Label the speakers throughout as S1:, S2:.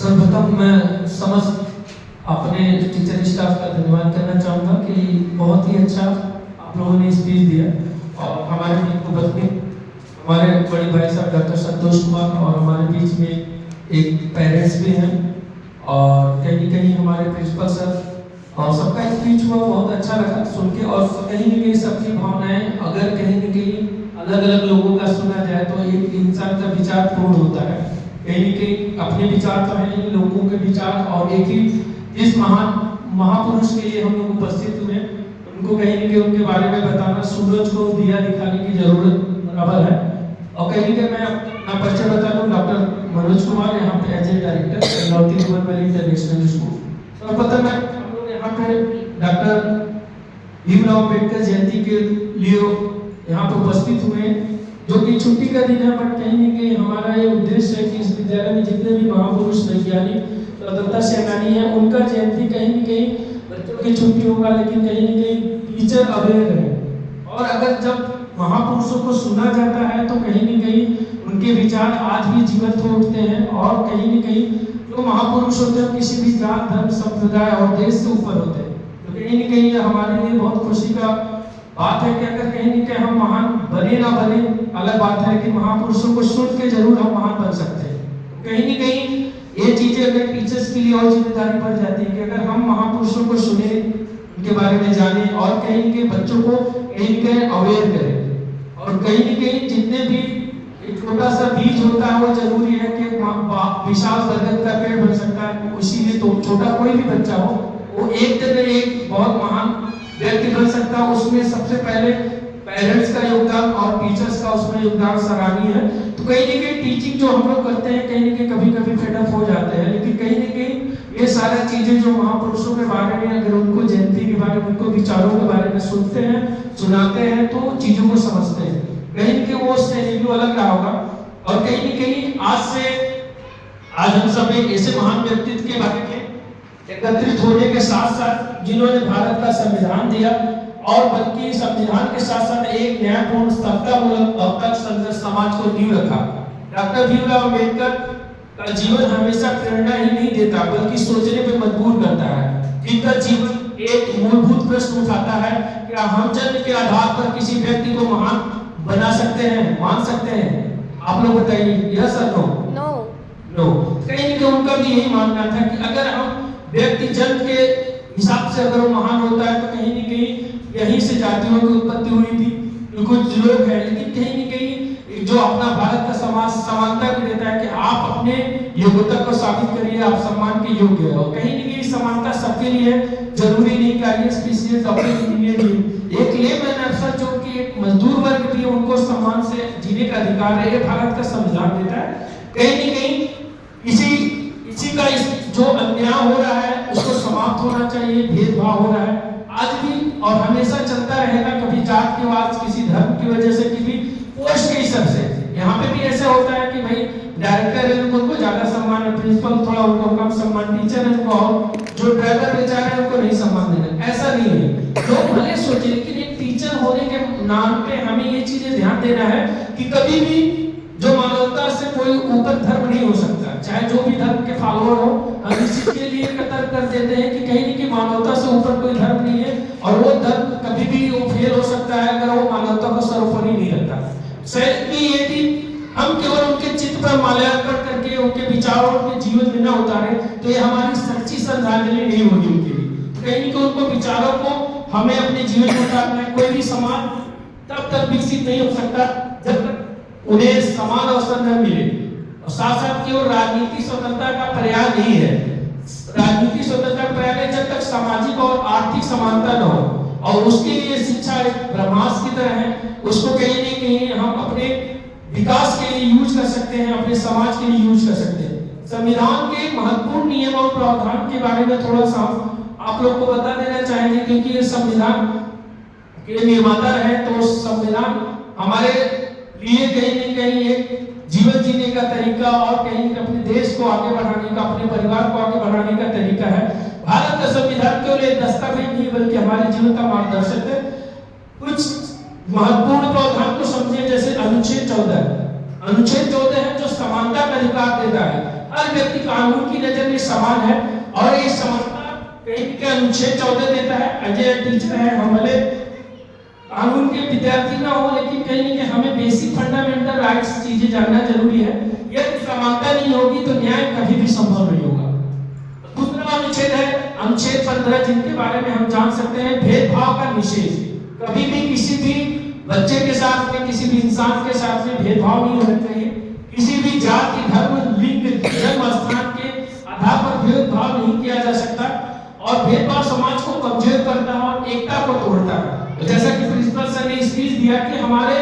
S1: सर्वप्रथम मैं समस्त अपने टीचर स्टाफ का धन्यवाद करना चाहूँगा कि बहुत ही अच्छा आप लोगों ने स्पीच दिया और हमारे बीच उपस्थित हमारे बड़े भाई साहब डॉक्टर संतोष कुमार और हमारे बीच में एक पेरेंट्स भी हैं और कहीं कहीं हमारे प्रिंसिपल सर और सबका स्पीच हुआ बहुत अच्छा लगा सुन के और कहीं न कहीं सबकी भावनाएं अगर कहीं न कहीं अलग अलग लोगों का सुना जाए तो एक इंसान का विचार पूर्ण होता है। कहीं न कहीं अपने विचार तो हैं लोगों के विचार और एक ही जिस महापुरुष के लिए हम लोग उपस्थित हुए उनको कहीं न कहीं उनके बारे में बताना सूरज को दिया दिखाने की जरूरत बराबर है। और कहीं न कहीं मैं अपना परिचय बता दूं, डॉक्टर मनोज कुमार यहाँ पे एज ए डायरेक्टर लौती कुमार वैली इंटरनेशनल स्कूल। सर्वप्रथम मैं हम लोग यहाँ पे डॉक्टर भीमराव अम्बेडकर जयंती के लिए यहाँ पे उपस्थित हुए जो कि छुट्टी का दिन है, बट कहीं न कहीं हमारा ये उद्देश्य है कि इस विद्यालय में जितने भी महापुरुष वैज्ञानिक स्वतंत्रता सेनानी है उनका जयंती कहीं न कहीं बच्चों की छुट्टी होगा लेकिन कहीं न कहीं टीचर अवेयर है और अगर जब महापुरुषों को सुना जाता है तो कहीं न कहीं उनके विचार आज भी जीवित हो उठते हैं और कहीं न कहीं जो महापुरुष होते हैं किसी भी जात धर्म संप्रदाय और देश से ऊपर होते हैं। तो कहीं न कहीं हमारे लिए बहुत खुशी का बात है कि अगर कहीं न कहीं हम महान बने ना बने अलग बात है कि महापुरुषों को सुन के जरूर हम महान बन सकते हैं। कहीं न कहीं ये चीजें अगर टीचर्स के लिए और जिम्मेदारी बढ़ जाती है कि अगर हम महापुरुषों को सुने उनके बारे में जाने और कहीं न कहीं बच्चों को कहीं न कहीं अवेयर करें और कहीं न कहीं जितने भी एक छोटा सा बीज होता है वो जरूरी है कि विशाल बरगद का पेड़ बन सकता है। इसीलिए तो छोटा कोई भी बच्चा हो वो एक दिन एक बहुत महान व्यक्ति बन सकता है। उसमें सबसे पहले पेरेंट्स का योगदान और टीचर्स का उसमें योगदान सराहनीय है। तो कहीं न कहीं टीचिंग जो हम लोग करते हैं कहीं न कहीं कभी कभी फेडअप हो जाते हैं लेकिन कहीं न कहीं ये सारी चीजें जो महापुरुषों के बारे में अगर उनको जयंती के बारे में उनको विचारों के बारे में सुनते हैं सुनाते हैं तो चीजों को समझते हैं। कहीं न कहीं वो उससे रिव्यू अलग रहा होगा और कहीं न कहीं आज हम सब एक ऐसे महान व्यक्तित्व के बारे में एकत्रित होने के साथ साथ जिन्होंने भारत का संविधान दिया और बल्कि संविधान के साथ साथ एक न्यायपूर्ण समतामूलक अब तक समाज को नींव रखा। डॉक्टर भीमराव अम्बेडकर का जीवन हमेशा प्रेरणा ही नहीं देता बल्कि सोचने पे मजबूर करता है। जिनका जीवन एक मूलभूत प्रश्न उठाता है क्या हम जन्म के आधार पर किसी व्यक्ति को महान बना सकते हैं मान सकते हैं? आप लोग बताइए यस और नो? नो। कहीं न कहीं उनका भी यही मानना था कि अगर हम व्यक्ति जन्म के हिसाब से अगर वो महान होता है तो कहीं न कहीं यहीं से जातियों की उत्पत्ति हुई थी। कुछ लोग हैं लेकिन कहीं न कहीं जो अपना भारत का समाज समानता को देता है कि आप अपने योग्यता को साबित करिए आप सम्मान के योग्य हो। कहीं न कहीं समानता सबके लिए जरूरी नहीं कि आईएएस पीसीएस डॉक्टर इंजीनियर एक लेमैन अफसर जो कि एक मजदूर वर्ग भी उनको सम्मान से जीने का अधिकार है। ये भारत का संविधान देता है। कहीं न कहीं इसी का जो अन्याय हो रहा है उसको समाप्त होना चाहिए। भेदभाव हो रहा है आज भी और हमेशा चलता रहेगा। कभी जात के बाद किसी धर्म की वजह से किसी पोस्ट के हिसाब से यहाँ पे भी ऐसा होता है कि भाई डायरेक्टर है उनको ज्यादा सम्मान है, प्रिंसिपल थोड़ा उनको कम सम्मान, टीचर है उनको और जो ड्राइवर बेचारा है उनको नहीं सम्मान देना। ऐसा नहीं है। लोग भले सोचे लेकिन एक टीचर होने के नाम पे हमें ये चीजें ध्यान देना है कि कभी भी जो मानवता से कोई ऊपर धर्म नहीं हो सकता। चाहे जो भी धर्म के फॉलोअर हो हम इस चीज के लिए कतर कर देते हैं कि कहीं न कहीं मानवता से ऊपर कोई धर्म नहीं है और वो धर्म कभी भी वो फेल हो सकता है अगर वो मानवता को सर्वोपरि नहीं रखता। यदि हम केवल उनके चित्त पर माल्यार्पण करके उनके विचारों के जीवन में न उतारे तो ये हमारी सच्ची श्रद्धांजलि नहीं होगी उनके लिए। कहीं न कहीं उनको विचारों को हमें अपने जीवन में उतारना है। कोई भी समाज तब तक विकसित नहीं हो सकता जब तक उन्हें समान अवसर न मिले और साथ साथ केवल राजनीतिक स्वतंत्रता का पर्याय नहीं है। राजनीतिक स्वतंत्रता का पर्याय जब तक सामाजिक और आर्थिक समानता न हो और उसके लिए शिक्षा एक ब्रह्मास्त्र की तरह है। उसको कहीं न कहीं हम अपने विकास के लिए यूज कर सकते हैं, अपने समाज के लिए यूज कर सकते हैं। संविधान के महत्वपूर्ण नियम और प्रावधान के बारे में थोड़ा सा आप लोग को बता देना चाहेंगे क्योंकि ये संविधान के निर्माता रहे तो संविधान हमारे लिए कहीं न कहीं एक जीवन जीने का तरीका और कहीं अपने देश को आगे बढ़ाने का अपने परिवार को आगे बढ़ाने का तरीका है। भारत का संविधान केवल एक दस्तावेज नहीं बल्कि हमारे जीवन का मार्गदर्शक है। कुछ महत्वपूर्ण प्रावधान को समझिए जैसे अनुच्छेद 14 है जो समानता का अधिकार देता है हर व्यक्ति कानून की नजर में समान है और ये समझना कहीं के अनुच्छेद 14 देता है। अजय टीचर है, हम भले कानून के विद्यार्थी ना हो लेकिन कहीं ना कहीं हमें बेसिक फंडामेंटल राइट्स चीजें जानना जरूरी है। यदि समानता नहीं होगी तो न्याय कभी भी संभव नहीं होगा। दूसरा अनुच्छेद है अनुच्छेद 15, जिनके बारे में हम जान सकते हैं भेदभाव का निषेध। कभी भी किसी भी बच्चे के साथ में, किसी भी इंसान के साथ में भेदभाव नहीं होना चाहिए। किसी भी जाति, धर्म, लिंग, जन्म स्थान के आधार पर भेदभाव नहीं किया जा सकता और भेदभाव समाज को कमजोर करता है और एकता को तोड़ता है। जैसा कि प्रिंसिपल सर ने स्पीच दिया कि हमारे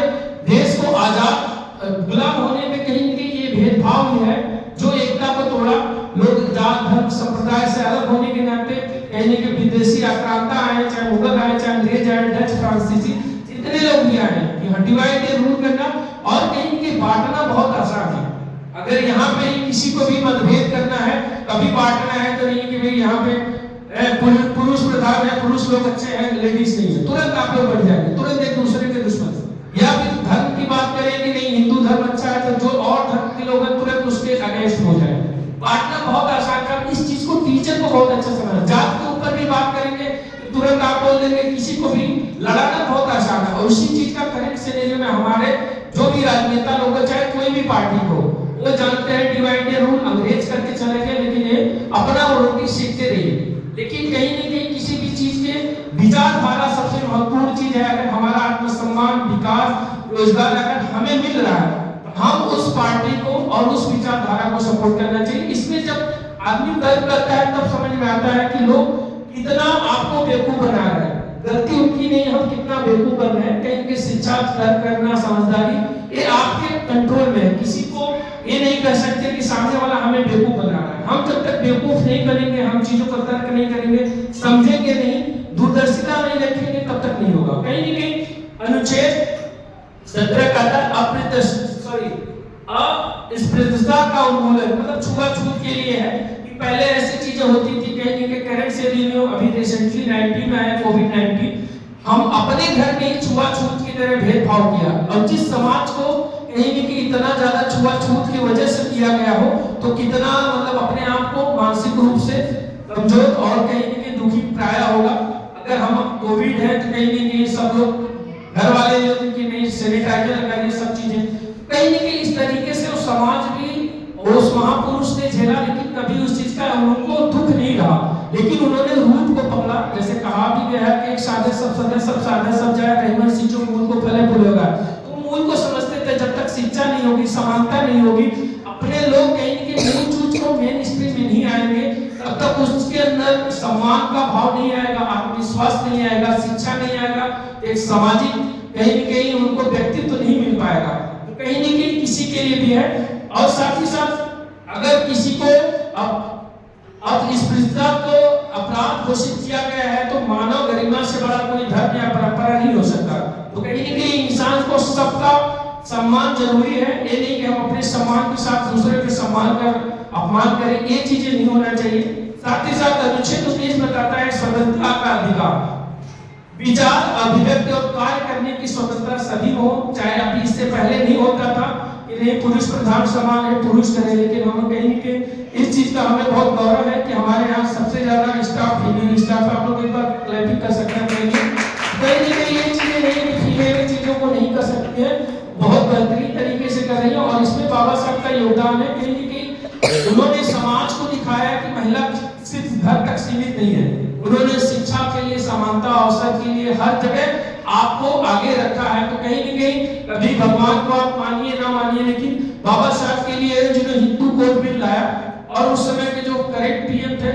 S1: देश को आजाद गुलाम होने में कहीं न कहीं ये भेदभाव ही है जो एकता को तोड़ा। लोग जात, धर्म, संप्रदाय से अलग होने के नाते कहीं के विदेशी आक्रांता आए, चाहे मुगल आए, चाहे अंग्रेज आए, डच, फ्रांसीसी, इतने लोग भी आए। डिवाइड एंड रूल करना और कहीं के बांटना बहुत आसान है। अगर यहाँ पे किसी को भी मतभेद करना है, कभी बांटना है तो नहीं कि भाई यहाँ पे पुरुष प्रधान है, पुरुष लोग अच्छे हैं, लेडीज नहीं है, तुरंत आप लोग बढ़ जाएंगे, तुरंत एक दूसरे के दुश्मन। या फिर धर्म की बात करें कि नहीं हिंदू धर्म अच्छा है तो जो और धर्म के लोग हैं तुरंत उसके अगेंस्ट हो जाए। बांटना बहुत आसान काम, इस चीज को टीचर को बहुत अच्छा समझना। जात के ऊपर भी बात करेंगे तुरंत आप बोल देंगे, किसी को भी लड़ाना बहुत आसान है। और उसी चीज का करेक्ट सिनेरियो में हमारे जो भी राजनेता लोग चाहे कोई भी पार्टी को, वो जानते हैं डिवाइड एंड रूल अंग्रेज करके चले गए, लेकिन ये अपना वो रोटी सीखते रहिए। लेकिन कहीं न कहीं किसी भी चीज के विचारधारा सबसे महत्वपूर्ण चीज है। अगर हमारा आत्मसम्मान, विकास, रोजगार अगर हमें मिल रहा है तो हम उस पार्टी को और उस विचारधारा को सपोर्ट करना चाहिए। इसमें जब आदमी तर्क करता है तब समझ में आता है कि लोग कितना आपको बेवकूफ बना रहे हैं। गलती उनकी नहीं, हम कितना बेवकूफ बन रहे हैं। कहीं की शिक्षा, तर्क करना, समझदारी ये आपके कंट्रोल में है। किसी को ये नहीं कह सकते कि सामने वाला हमें बेवकूफ बना रहा है। हम जब तक बेवकूफ नहीं बनेंगे, हम चीजों का तर्क नहीं करेंगे, समझेंगे नहीं, दूरदर्शिता नहीं रखेंगे, तब तक नहीं होगा। कहीं न कहीं अनुच्छेद 17 का अस्पृश्यता का उन्मूलन मतलब छुआछूत के लिए है कि पहले ऐसी चीजें होती थी। कहीं के करंट से रिन्यू अभी रिसेंटली 19 में आया कोविड-19, हम अपने घर में ही छुआछूत की तरह भेदभाव किया। और जिस समाज को कहीं कि इतना ज्यादा छुआछूत की वजह से किया गया हो तो कितना मतलब अपने आप को मानसिक रूप से कमजोर और कहीं कि दुखी प्राय होगा। अगर हम कोविड है तो कहीं कि सब लोग घर वाले लोग कि नहीं सैनिटाइजर लगाइए, सब चीजें कहीं न कहीं इस तरीके से वो समाज भी उस महापुरुष ने झेला, लेकिन कभी उस चीज का उनको दुख नहीं रहा। लेकिन उन्होंने रूट को पकड़ा। जैसे कहा भी गया है कि एक साधे सब सदे, सब साधे सब जाए, रहीमन सींचो मूल को फले फूल होगा। तो मूल को समझते थे जब तक शिक्षा नहीं होगी, समानता नहीं होगी, अपने लोग कहीं न कहीं मूल चीज को मेन स्ट्रीम में नहीं आएंगे, तब तक उसके अंदर सम्मान का भाव नहीं आएगा, आत्मविश्वास नहीं आएगा, शिक्षा नहीं आएगा, एक सामाजिक कहीं न कहीं उनको व्यक्तित्व नहीं मिल पाएगा। तो कहीं न कहीं किसी के लिए भी है। और साथ ही साथ अगर किसी को अब इस स्पृश्यता को अपराध घोषित किया गया है तो मानव गरिमा से बड़ा कोई धर्म या परंपरा नहीं हो सकता। तो कहीं न कहीं इंसान को सबका सम्मान जरूरी है। ये नहीं कि हम अपने सम्मान के साथ दूसरे के सम्मान का अपमान करें, ये चीजें नहीं होना चाहिए। साथ ही साथ अनुच्छेद 19 बताता है स्वतंत्रता का अधिकार, विचार, अभिव्यक्ति और कार्य करने की स्वतंत्रता सभी को, चाहे अभी इससे पहले नहीं होता था कि नहीं पुरुष प्रधान समाज है, पुरुष करें, लेकिन हम कहीं कि इस चीज का हमें बहुत गौरव है कि हमारे यहाँ सबसे ज्यादा स्टाफ फीमेल स्टाफ। आप लोग एक बार क्लैपिंग कर सकते हैं। कहीं ये चीजें नहीं कि फीमेल चीजों को नहीं कर सकती है, बहुत बेहतरीन तरीके से कर रही है। और इसमें बाबा साहब का योगदान है। कहीं उन्होंने समाज को दिखाया कि महिला सिर्फ घर तक सीमित नहीं है। उन्होंने शिक्षा के लिए, समानता अवसर के लिए हर जगह आपको आगे रखा है। तो कहीं न कहीं कभी भगवान को आप मानिए ना मानिए, लेकिन बाबा साहब के लिए जिन्होंने हिंदू कोड बिल लाया और उस समय के जो करेक्ट पीएम थे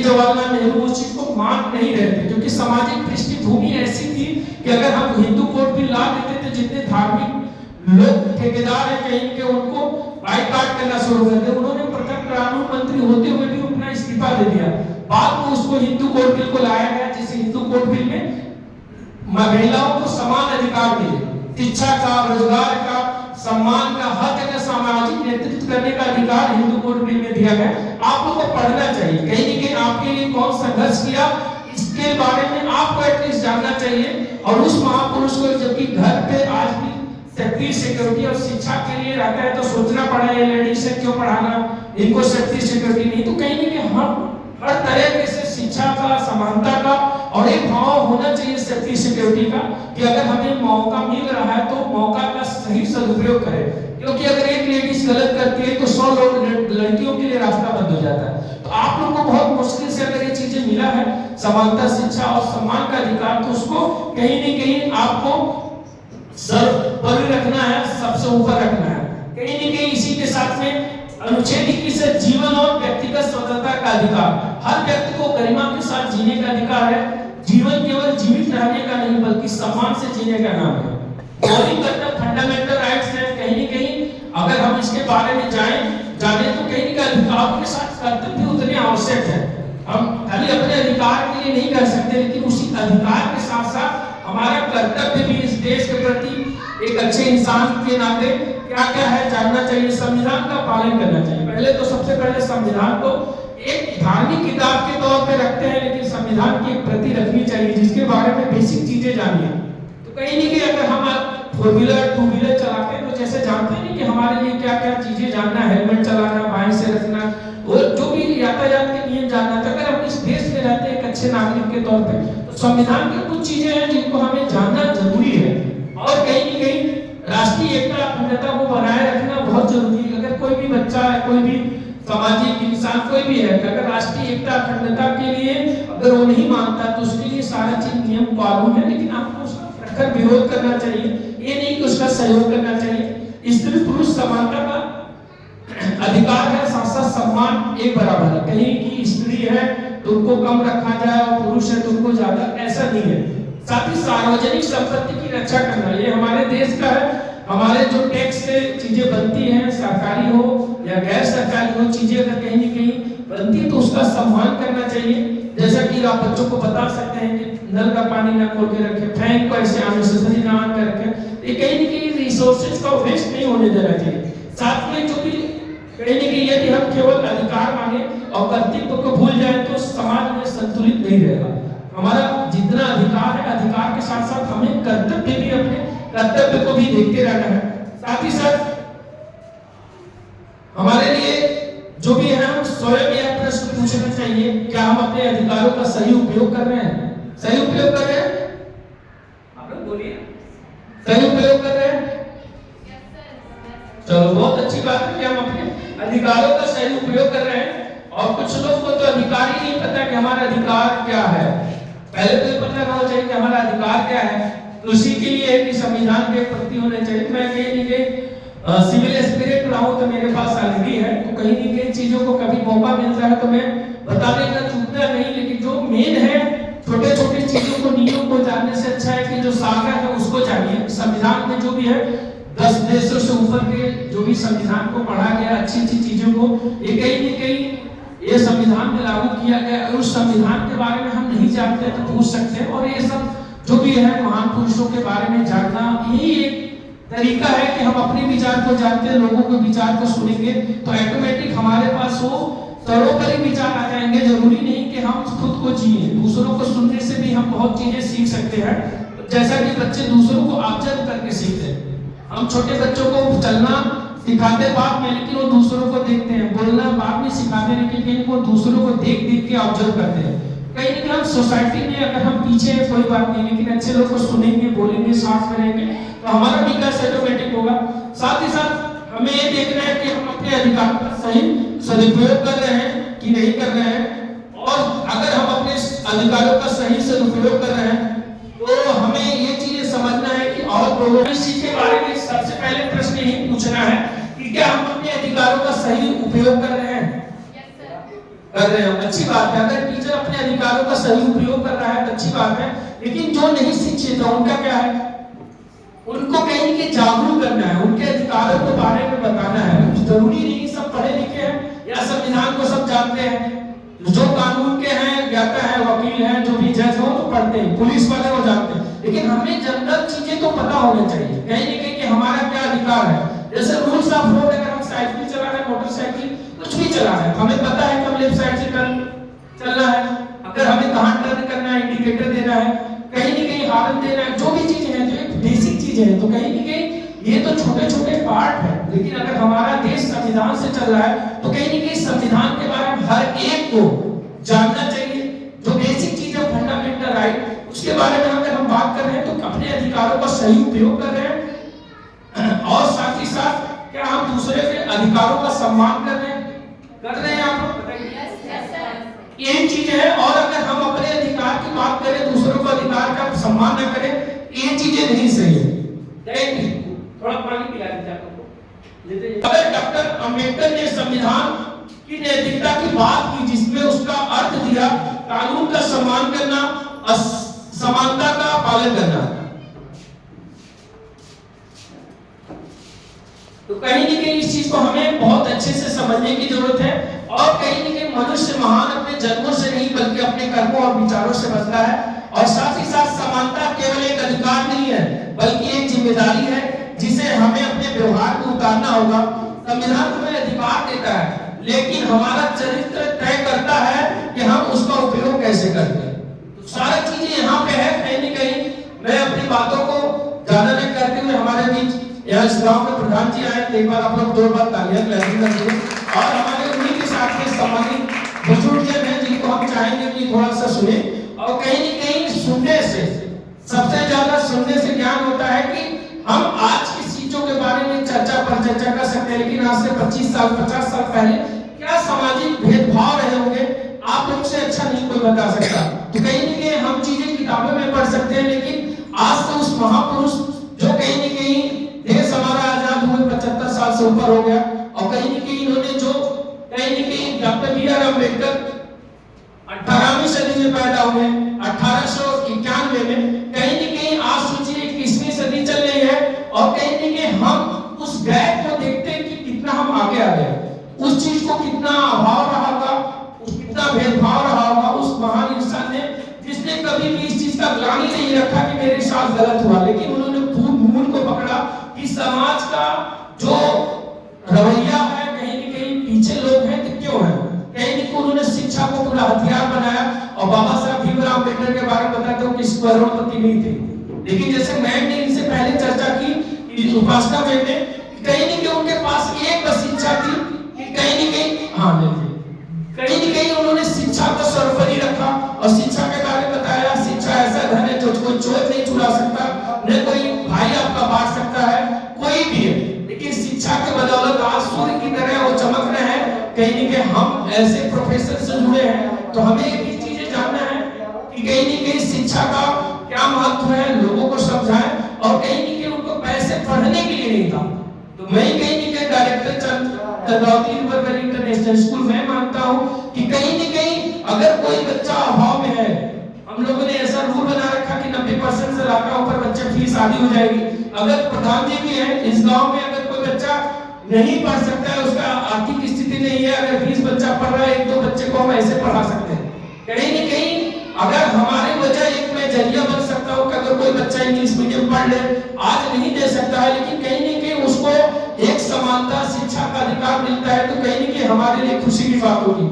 S1: जवाहरलाल नेहरू उस चीज को मान नहीं रहे थे, क्योंकि सामाजिक पृष्ठभूमि ऐसी थी कि अगर हम हिंदू कोड बिल ला देते तो जितने धार्मिक लोग ठेकेदार है कहीं के उनको बाइकाट करना शुरू कर दिया। उन्होंने प्रथम कानून मंत्री होते हुए भी अपना इस्तीफा दे दिया। बाद में उसको हिंदू कोड बिल को लाया गया, जिसे हिंदू कोड बिल में महिलाओं को समान अधिकार मिले, शिक्षा का, रोजगार का, सम्मान का, हर जगह सामाजिक नेतृत्व करने का अधिकार हिंदू कोड बिल में दिया गया। आप लोगों को पढ़ना चाहिए, कहीं न कहीं आपके लिए कौन संघर्ष किया इसके बारे में आपको एटलीस्ट जानना चाहिए। और उस महापुरुष को जबकि घर पे आज भी सेफ्टी सिक्योरिटी और शिक्षा के लिए रहता है तो सोचना पड़ा ये लेडीज से क्यों पढ़ाना, इनको सेफ्टी सिक्योरिटी नहीं। तो कहीं ना कहीं हम हर तरह से शिक्षा का, समानता का और एक भाव होना चाहिए सेफ्टी सिक्योरिटी का कि अगर हमें मौका मिल रहा है तो मौका का सही सदुपयोग करें। क्योंकि अगर एक लेडीज गलत करती है तो 100 लोग लड़कियों के लिए रास्ता बंद हो जाता है। तो आप लोगों को बहुत मुश्किल से अगर ये चीजें मिला है, समानता, शिक्षा और सम्मान का अधिकार, तो उसको कहीं न कहीं आपको सर्वोपरि रखना है, सबसे ऊपर रखना है। कहीं न कहीं इसी के साथ में अनुच्छेद 21 से जीवन और व्यक्तिगत स्वतंत्रता का अधिकार, हर व्यक्ति को गरिमा के साथ जीने का अधिकार है। जीवन केवल जीवित रहने का नहीं बल्कि सम्मान से जीने का नाम है। मौलिक कर्तव्य, फंडामेंटल राइट्स है। कहीं न कहीं अगर हम इसके बारे में जाने तो कहीं का अधिकार के साथ कर्तव्य भी उतने आवश्यक है। हम खाली अपने अधिकार के लिए नहीं कर सकते, लेकिन उसी अधिकार के साथ साथ हमारा कर्तव्य भी इस देश के प्रति एक अच्छे इंसान के नाते क्या क्या है जानना चाहिए। संविधान का पालन करना चाहिए। पहले तो सबसे पहले संविधान को एक धार्मिक किताब के तौर पे रखते हैं, लेकिन संविधान की एक प्रति रखनी चाहिए जिसके बारे में बेसिक चीजें जानिए। तो कहीं नहीं कि अगर हम 4 व्हीलर 2 व्हीलर चलाते हैं तो जैसे जानते हैं कि हमारे लिए क्या क्या चीजें जानना, हेलमेट चलाना, बाएं से रखना, और जो भी यातायात के नियम जानना था। अगर हम इस देश में रहते हैं एक अच्छे नागरिक के तौर पे, तो संविधान की कुछ चीजें हैं जिनको हमें जानना जरूरी है। और कहीं न कहीं राष्ट्रीय एकता, अखंडता को बनाए रखना बहुत जरूरी है। अगर कोई भी बच्चा है, कोई भी सामाजिक इंसान कोई भी है, अगर राष्ट्रीय एकता, अखंडता के लिए अगर वो नहीं मानता तो उसके लिए सारा चीज नियम कानून है, लेकिन आपको उसका प्रखर विरोध करना चाहिए, ये नहीं कि उसका सहयोग करना चाहिए। स्त्री पुरुष समानता का अधिकार है, साथ साथ सम्मान एक बराबर है। कहीं की स्त्री है तो उनको कम रखा जाए और पुरुष है तो उनको ज्यादा, ऐसा नहीं है। साथ ही सार्वजनिक संपत्ति की रक्षा करना, ये हमारे देश का है। हमारे जो टैक्स से चीजें बनती हैं, सरकारी हो या गैर सरकारी हो, चीजें अगर कहीं न कहीं बनती है तो उसका सम्मान करना चाहिए। जैसा कि आप बच्चों को बता सकते हैं कि नल का पानी ना खोल के रखें, फैन को ऐसे अननेसेसरी ना ऑन कर रखें। ये कहीं न कहीं रिसोर्सेज का वेस्ट नहीं होने देना चाहिए। साथ में जो भी कहीं न कहीं यदि हम केवल अधिकार मांगे और कर्तव्य को भूल जाए तो समाज में संतुलित नहीं रहेगा। हमारा जितना अधिकार है, अधिकार के साथ साथ हमें कर्तव्य भी, अपने कर्तव्य को भी देखते रहना है। साथ ही साथ हमारे लिए जो भी है हम स्वयं यह प्रश्न पूछना चाहिए, क्या हम अपने अधिकारों का सही उपयोग कर रहे हैं? सही उपयोग कर रहे हैं? आप लोग बोलिए, सही उपयोग कर रहे हैं? चलो बहुत अच्छी बात है कि हम अपने अधिकारों का सही उपयोग कर रहे हैं। और कुछ लोग को तो अधिकार ही नहीं पता कि हमारा अधिकार क्या है। पहले तो ये पता होना चाहिए कि हमारा अधिकार क्या है। तो उसी के लिए है कि संविधान के प्रति होने चाहिए। मैं कहीं सिविल एस्पिरेंट रहा हूं तो मेरे पास ऑलरेडी है, तो कहीं न कहीं चीजों को कभी मौका मिलता है तो मैं बताने का चूकता नहीं। लेकिन जो मेन है, छोटे छोटे चीजों को, नियमों को जानने से अच्छा है कि जो सागर है उसको जानिए। संविधान में जो भी है 10 देशों से ऊपर के जो भी संविधान को पढ़ा गया, अच्छी अच्छी चीजों को ये कहीं न कहीं ये संविधान में लागू किया गया। उस संविधान के बारे में हम नहीं जानते तो पूछ सकते हैं। और ये सब जो भी है महान पुरुषों के बारे में जानना, यही एक तरीका है कि हम अपने विचार को जानते हैं, लोगों के विचार को सुनेंगे तो ऑटोमेटिक हमारे पास वो सर्वोपरि विचार आ जाएंगे। जरूरी नहीं कि हम खुद को जिए, दूसरों को सुनने से भी हम बहुत चीजें सीख सकते हैं। जैसा कि बच्चे दूसरों को ऑब्जर्व करके सीखते हैं। हम छोटे बच्चों को चलना सिखाते बाद में, लेकिन वो दूसरों को देखते हैं। बोलना बाद में सिखाते हैं, लेकिन वो दूसरों को देख देख के ऑब्जर्व करते हैं। कहीं ना कहीं हम सोसाइटी में अगर हम पीछे है कोई बात नहीं, लेकिन अच्छे लोग को सुनेंगे, बोलेंगे, साथ में रहेंगे तो हमारा विकास ऑटोमेटिक होगा। साथ ही साथ हमें ये देखना है कि हम अपने अधिकार का सही सदुपयोग कर रहे हैं कि नहीं कर रहे हैं। और अगर हम अपने अधिकारों का सही सदुपयोग कर रहे हैं तो हमें ये चीजें समझना है कि और लोगों को इस चीज के बारे में सबसे पहले प्रश्न यही पूछना है कि क्या हम अपने अधिकारों का सही उपयोग कर रहे हैं? कर रहे हो, अच्छी बात है। अगर टीचर अपने अधिकारों का सही उपयोग कर रहा है तो अच्छी बात है। लेकिन जो नहीं शिक्षित है उनका क्या है? उनको कहीं के जागरूक करना है, उनके अधिकारों के बारे में बताना है। जरूरी नहीं सब पढ़े लिखे हैं या संविधान को सब जानते हैं। जो कानून के हैं, ज्ञाता है, वकील हैं, जो भी जज हो तो पढ़ते हैं, पुलिस वाले वो जानते हैं। लेकिन हमें जनरल चीजें तो पता होनी चाहिए कहीं न कहीं कि हमारा क्या अधिकार है। जैसे रूल्स ऑफ रोड, अगर हम साइकिल चला रहे हैं, मोटरसाइकिल कुछ भी चला रहे हैं, हमें पता है कि हम लेफ्ट साइड से चलना है। अगर हमें कहां टर्न करना है, इंडिकेटर देना है, कहीं न कहीं हॉर्न देना है, जो भी चीजें हैं, जो एक बेसिक चीजें हैं, तो कहीं न कहीं ये तो छोटे छोटे पार्ट है, लेकिन अगर हमारा देश संविधान से चल रहा है तो कहीं ना कहीं संविधान के बारे में हर एक को जानना चाहिए। जो बेसिक चीज है फंडामेंटल राइट, उसके बारे में अगर हम बात कर रहे हैं तो अपने अधिकारों का सही उपयोग कर रहे हैं और साथ ही साथ क्या हम दूसरे के अधिकारों का सम्मान कर रहे हैं आप लोग बताइए। ये चीज है। और अगर हम अपने अधिकार की बात करें, दूसरों का अधिकार का सम्मान न करें, ये चीजें नहीं सही है। थोड़ा पानी पिला दीजिए आपको। अगर डॉक्टर अंबेडकर ने संविधान की नैतिकता की बात की जिसमें उसका अर्थ दिया कानून का सम्मान करना, समानता का पालन करना, तो कहीं न कहीं इस चीज को हमें बहुत अच्छे से समझने की जरूरत है। और कहीं न कहीं मनुष्य महान अपने जन्मों से नहीं बल्कि अपने कर्मों और विचारों से बचता है। और साथ ही साथ समानता केवल एक अधिकार नहीं है बल्कि एक जिम्मेदारी है जिसे हमें अपने व्यवहार को उतारना होगा। संविधान हमें अधिकार देता है लेकिन हमारा चरित्र तय करता है कि हम उसका उपयोग कैसे करते हैं। तो सारी चीजें यहाँ पे है। कहीं न कहीं मैं अपनी बातों को ज्यादा नहीं करते हुए हमारे बीच यहाँ इस गांव के प्रधान जी आए, एक बार आप लोग 2 बार तालियां बजाइए। और हमारे उन्हीं के साथ में सम्मानित बुजुर्ग जन हैं जिनको हम चाहेंगे कि थोड़ा सा सुने। और कहीं न कहीं सुनने से, सबसे ज्यादा सुनने से ज्ञान होता है कि हम आज की चीजों के बारे में चर्चा पर चर्चा कर सकते हैं, लेकिन आज से 25 साल 50 साल पहले क्या सामाजिक भेदभाव रहे होंगे आप लोग से अच्छा नहीं कोई बता सकता। तो कहीं न कहीं हम चीजें किताबों में पढ़ सकते हैं, लेकिन आज से उस महापुरुष जो कहीं न कहीं देश हमारा आजाद हुए 75 साल से ऊपर हो गया, और कहीं न कहीं इन्होंने जो कहीं न कहीं डॉक्टर बी.आर. अम्बेडकर 18वीं सदी में पैदा हुए 1891 में, कहीं न कहीं आज सोचिए 21वीं सदी चल रही है और कहीं न कहीं हम उस गैप को देखते हैं कि कितना हम आगे आ गए, उस चीज को कितना अभाव रहा होगा, कितना भेदभाव रहा होगा उस महान इंसान ने जिसने कभी भी इस चीज का ग्लानि नहीं रखा कि मेरे साथ गलत हुआ, लेकिन उन्होंने मूल को पकड़ा कि समाज का जो रवैया है कहीं न कहीं पीछे लोग हैं तो क्यों है, कहीं न कहीं उन्होंने शिक्षा को पूरा हथियार बनाया। और बाबा साहब भीमराव अम्बेडकर के बारे में बताते हो कि करोड़पति नहीं थे, लेकिन जैसे मैंने इनसे पहले चर्चा की उपासना में कहीं न कहीं उनके पास एक बस इच्छा थी कि कहीं न कहीं कहीं न कहीं उन्होंने शिक्षा को सर्वोपरि रखा और शिक्षा के बारे में बताया। शिक्षा ऐसा धन है जो कोई चोर नहीं चुरा सकता, न कोई भाई आपका बांट सकता है, कोई भी है, लेकिन शिक्षा के बदौलत आज सूर्य की तरह वो चमक रहे हैं। कहीं न कहीं हम ऐसे प्रोफेसर से जुड़े हैं तो हमें एक ही चीजें जानना है कि कहीं न कहीं शिक्षा का क्या महत्व है, लोगों को समझाएं। और कहीं न कहीं उनको पैसे पढ़ने के लिए नहीं था, तो मैं कहीं न कहीं डायरेक्टर चंद्रावती इंटरनेशनल स्कूल में मानता हूं कि कहीं न कहीं अगर कोई बच्चा अभाव में है, हम लोगों ने ऐसा रूल बना रखा कि 90% से लाकर ऊपर बच्चे फीस आधी हो जाएगी। अगर प्रधान जी भी है इस गांव में, अगर कोई बच्चा नहीं पढ़ सकता है, उसका आर्थिक स्थिति नहीं है, अगर 20 बच्चा पढ़ रहा है, 1-2 बच्चे को हम ऐसे पढ़ा सकते हैं। कहीं न कहीं अगर हमारे वजह एक मैं जरिया बन सकता हूं कि अगर कोई बच्चा इंग्लिश मीडियम पढ़ ले, आज नहीं दे सकता है, लेकिन कहीं न कहीं उसको एक समानता शिक्षा का अधिकार मिलता है, तो कहीं न कहीं हमारे लिए खुशी की बात होगी।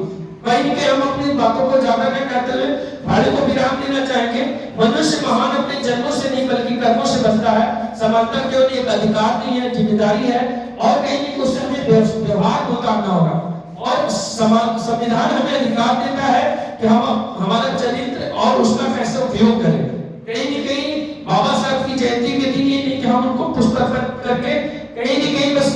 S1: कहीं न कहीं हम अपनी बातों को ज्यादा न कहते हुए भाड़े को विराम देना चाहेंगे। मनुष्य महान अपने जन्मों से नहीं बल्कि कर्मों से बचता है। समानता केवल एक अधिकार नहीं है, जिम्मेदारी है, और कहीं न कहीं उससे हमें व्यवहार को उतारना होगा। और संविधान हमें अधिकार देता है कि हम हमारा चरित्र और उसका कैसे उपयोग करें। कहीं न कहीं बाबा साहब की जयंती के दिन ये नहीं कि हम उनको पुस्तक करके कहीं न कहीं बस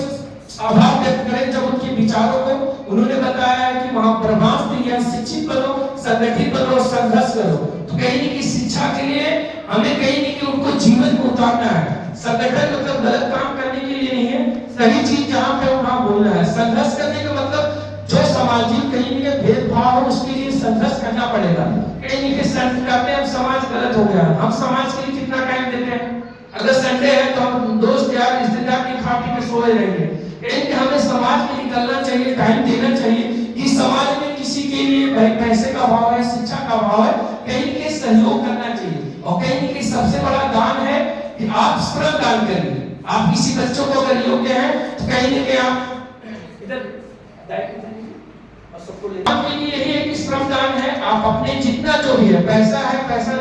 S1: आभार व्यक्त करें, जब उनके विचारों को उन्होंने बताया है कि महाप्रभास दिया, शिक्षित बनो, संगठित बनो, संघर्ष करो। तो कहीं न कहीं शिक्षा के लिए हमें कहीं न कहीं उनको जीवन में उतारना है। संगठन मतलब गलत काम करने के लिए नहीं है, सही चीज जहाँ पे वहाँ बोलना है। संघर्ष करने का मतलब जो सामाजिक कहीं न कहीं भेदभाव हो उसके लिए संघर्ष करना पड़ेगा। कहीं न कहीं कहते हैं समाज गलत हो गया, हम समाज के लिए कितना टाइम देते हैं। अगर संडे है तो हम दोस्त यार रिश्तेदार की खा पी के सोए रहेंगे। कहीं हमें समाज में निकलना चाहिए, टाइम देना चाहिए कि समाज में किसी के लिए पैसे का अभाव है, शिक्षा का अभाव है, कहीं के सहयोग करना चाहिए। और कहीं न कहीं सबसे बड़ा दान है कि आप श्रम दान करिए। आप किसी बच्चों को अगर योग्य है तो कहीं न कहीं आप इधर आपके लिए यही है कि श्रमदान है। आप अपने जितना जो भी है, पैसा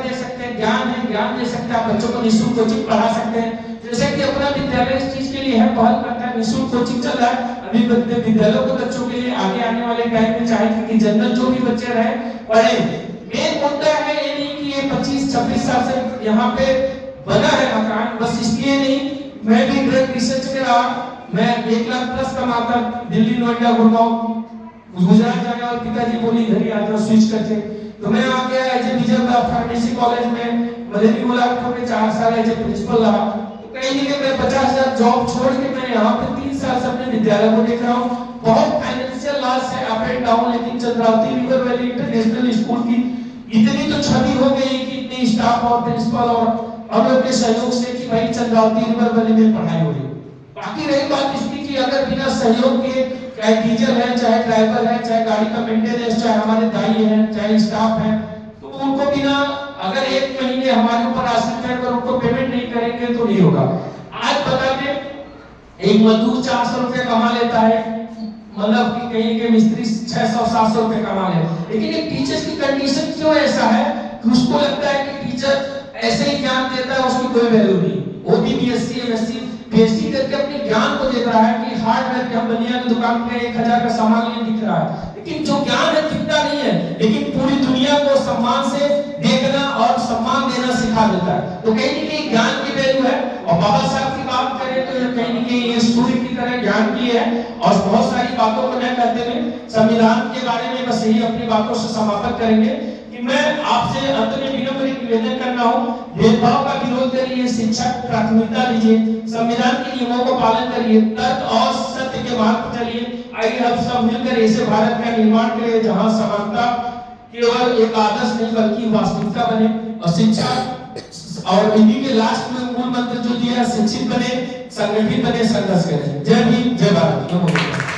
S1: दे सकते हैं, ज्ञान है ज्ञान दे सकते हैं, आप बच्चों को निःशुल्क कोचिंग पढ़ा सकते हैं। जैसे कि अपना विद्यालय इस चीज के लिए है, पहल करता है, निःशुल्क कोचिंग चल रहा है अभी विद्यालयों के बच्चों के लिए। आगे आने वाले टाइम में चाहे कि जनरल जो भी बच्चे रहे पढ़े। मेन मुद्दा है ये नहीं कि ये 25-26 साल से यहाँ पे बना है मकान, बस इसलिए नहीं। मैं भी ड्रग रिसर्च में रहा, मैं 1 लाख प्लस कमाता, दिल्ली, नोएडा, गुड़गांव, गुजरात जाने और पिताजी बोली घर ही आ जाओ स्विच करके, तो मैं आ गया as a Vijay pharmacy college में मदनी मुलाकात में 4 साल एज ए प्रिंसिपल रहा। तो कहीं नहीं कि मैं 50,000 जॉब छोड़ के मैं यहाँ पे 3 साल से अपने विद्यालय को देख रहा हूँ। बहुत फाइनेंशियल लॉस है, अप एंड डाउन, लेकिन Chandravati river valley international school की इतनी तो छवि हो गई कि इतने स्टाफ और प्रिंसिपल और हम लोग के सहयोग से कि भाई चंद्रावती रिवर वैली में पढ़ाई हो रही। बाकी रही बात इसकी कि अगर बिना सहयोग के, चाहे डीजल है, चाहे ड्राइवर है, चाहे गाड़ी का मेंटेनेंस, चाहे हमारे दाई है, चाहे स्टाफ है, तो उनको बिना अगर 1 महीने हमारे ऊपर आश्रित रहकर उनको पेमेंट नहीं करेंगे तो नहीं होगा। आज बता दें, एक मजदूर 400 रुपए कमा लेता है, मतलब कि कहीं के मिस्त्री 600-700 रुपए कमा ले, लेकिन एक टीचर की कंडीशन क्यों ऐसा है कि उसको लगता है कि टीचर ऐसे ही ज्ञान देता है, उसकी कोई वैल्यू नहीं। वो भी बीएससी, एमएससी, पीएचडी करके अपने ज्ञान को देख रहा है कि हार्डवेयर के हम बनिया की दुकान पे 1000 का सामान लिए दिख रहा है, लेकिन जो ज्ञान है दिखता नहीं है, लेकिन पूरी दुनिया को सम्मान से देखना और सम्मान देना सिखा देता है। तो कहीं न कहीं ज्ञान की वैल्यू है। और बाबा साहब की बात करें तो कहीं न कहीं ये सूर्य की तरह ज्ञान की है। और बहुत सारी बातों को न कहते हुए संविधान के बारे में बस यही अपनी बातों से समापन करेंगे कि मैं आपसे अंत में विनम्र निवेदन करना हूं, भेदभाव का विरोध करिए, शिक्षा को प्राथमिकता दीजिए, संविधान के नियमों को पालन करिए, तर्क और सत्य के मार्ग पर चलिए। आइए हम सब मिलकर ऐसे भारत का निर्माण करें जहां समानता केवल एक आदर्श नहीं बल्कि वास्तविकता बने। और शिक्षा और इन्हीं के लास्ट में मूल मंत्र जो दिया, शिक्षित बने, संगठित बने, संघर्ष करें। जय भीम, जय भारत।